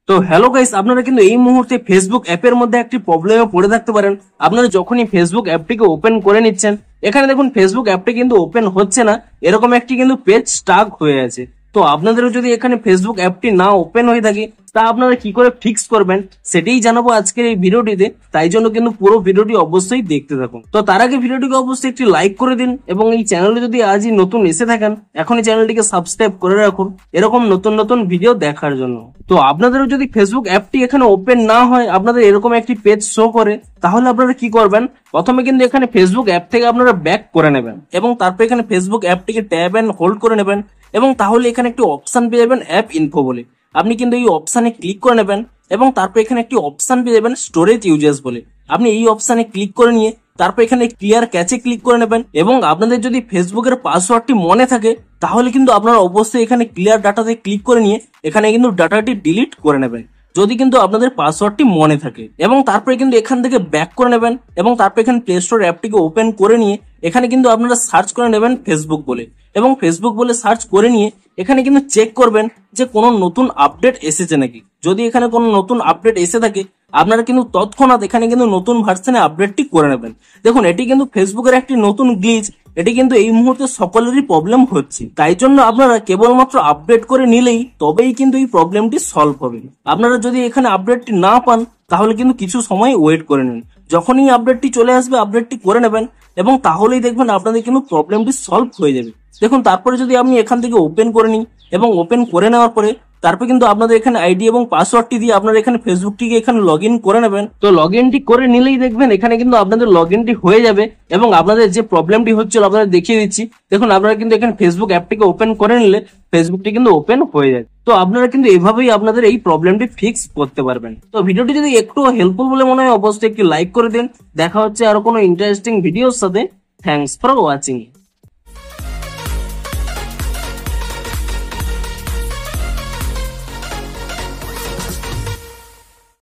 তো hello guys, আপনারা কিন্তু এই মুহূর্তে ফেসবুক অ্যাপের মধ্যে একটি প্রবলেমে পড়ে থাকতে পারেন। আপনারা যখনই ফেসবুক অ্যাপটিকে ওপেন করে নিচ্ছেন, এখানে দেখুন ফেসবুক অ্যাপটি কিন্তু ওপেন হচ্ছে না, এরকম একটি কিন্তু পেজ স্টাক হয়ে আছে। তো আপনাদেরও যদি এখানে ফেসবুক অ্যাপটি না ওপেন হয়ে থাকে, তা আপনারা কি করে ফিক্স করবেন সেটাই জানাবো আজকের এই ভিডিওটিতে। তাই জন্য কিন্তু পুরো ভিডিওটি অবশ্যই দেখতে থাকুন। তো তার আগে ভিডিওটিকে অবশ্যই একটি লাইক করে দিন এবং এই চ্যানেলে যদি আজই নতুন এসে থাকেন, এখনই চ্যানেলটিকে সাবস্ক্রাইব করে রাখুন এরকম নতুন নতুন ভিডিও দেখার জন্য। তো আপনাদেরও যদি ফেসবুক অ্যাপটি এখানে ওপেন না হয়, আপনাদের এরকম একটি পেজ শো করে, তাহলে আপনারা কি করবেন, প্রথমে কিন্তু এখানে ফেসবুক অ্যাপ থেকে আপনারা ব্যাক করে নেবেন এবং তারপর এখানে ফেসবুক অ্যাপটিকে ট্যাব এন্ড হোল্ড করে নেবেন এবং তাহলে এখানে একটি অপশন পেয়ে যাবেন অ্যাপ ইনফো বলে। আপনি কিন্তু এই অপশানে ক্লিক করে নেবেন এবং তারপর এখানে একটি অপশন পেয়ে যাবেন স্টোরেজ ইউজেস বলে। আপনি এই অপশানে ক্লিক করে নিয়ে তারপর এখানে ক্লিয়ার ক্যাচে ক্লিক করে নেবেন এবং আপনাদের যদি ফেসবুকের পাসওয়ার্ডটি মনে থাকে, তাহলে কিন্তু আপনারা অবশ্যই এখানে ক্লিয়ার ডাটাতে ক্লিক করে নিয়ে এখানে কিন্তু ডাটাটি ডিলিট করে নেবেন যদি কিন্তু আপনাদের পাসওয়ার্ডটি মনে থাকে। এবং তারপরে কিন্তু এখান থেকে ব্যাক করে নেবেন এবং তারপর এখানে প্লে স্টোর অ্যাপটিকে ওপেন করে নিয়ে এখানে কিন্তু আপনারা সার্চ করে নেবেন ফেসবুক বলে এবং ফেসবুক বলে সার্চ করে নিয়ে এখানে কিন্তু চেক করবেন যে কোনো নতুন আপডেট এসেছে নাকি। যদি এখানে কোনো নতুন আপডেট এসে থাকে, আপনারা কিন্তু তৎক্ষণাৎ এখানে কিন্তু নতুন ভার্সনে আপডেটটি করে নেবেন। দেখুন, এটি কিন্তু ফেসবুকের একটি নতুন গ্লিচ, এটি কিন্তু এই মুহূর্তে সকলেরই প্রবলেম হচ্ছে। তাই জন্য আপনারা কেবলমাত্র আপডেট করে নিলেই তবেই কিন্তু এই প্রবলেমটি সলভ হবে। আপনারা যদি এখানে আপডেটটি না পান, তাহলে কিন্তু কিছু সময় ওয়েট করে নিন। যখনই আপডেটটি চলে আসবে, আপডেটটি করে নেবেন এবং তাহলেই দেখবেন আপনাদের কিন্তু প্রবলেমটি সলভ হয়ে যাবে। দেখুন, তারপরে যদি আমি এখান থেকে ওপেন করে নিই এবং ওপেন করে নেওয়ার পরে তারপর কিন্তু আপনাদের এখানে আইডি এবং পাসওয়ার্ডটি দিয়ে আপনারা এখানে ফেসবুকটিকে এখানে লগ ইন করে নেবেন। তো লগ ইনটি করে নিলেই দেখবেন এখানে কিন্তু আপনাদের লগ ইনটি হয়ে যাবে এবং আপনাদের যে প্রবলেমটি হচ্ছিল আপনাদের দেখিয়ে দিচ্ছি। দেখুন, আপনারা কিন্তু এখানে ফেসবুক অ্যাপটিকে ওপেন করে নিলে ফেসবুকটি কিন্তু ওপেন হয়ে যায়। তো আপনারা কিন্তু এভাবেই আপনাদের এই প্রবলেমটি ফিক্স করতে পারবেন। তো ভিডিওটি যদি একটু হেল্পফুল বলে মনে হয়, অবশ্যই একটি লাইক করে দিন। দেখা হচ্ছে আরো কোনো ইন্টারেস্টিং ভিডিওর সাথে। Thanks for watching.